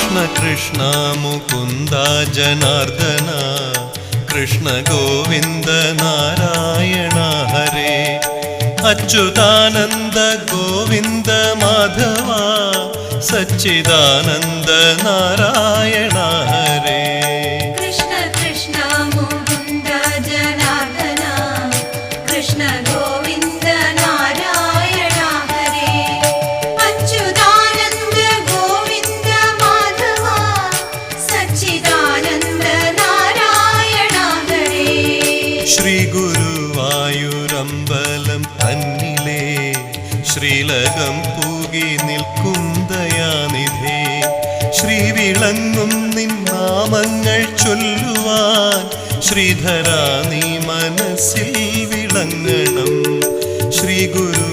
कृष्ण कृष्ण मुकुन्द जनार्दन कृष्ण गोविन्द नारायण हरे अच्युतानन्द गोविन्द माधव सच्चिदानन्द नारायण हरे कृष्ण कृष्ण मुकुन्द जनार्दन कृष्ण गोविन्द नारायण हरे अच्युतानन्द गोविन्द माधव सच्चिदानन्द नारायण हरे श्री गुरुवायूरമ്പലം തന്നിലേ ശ്രീലകം പൂകി നിൽക്കും ദയാനിധേ ശ്രീവിളങ്ങും നിൻ നാമങ്ങൾ ചൊല്ലുവാൻ ശ്രീധരാ നീ മനസ്സിൽ വിളങ്ങണം ശ്രീ ഗുരു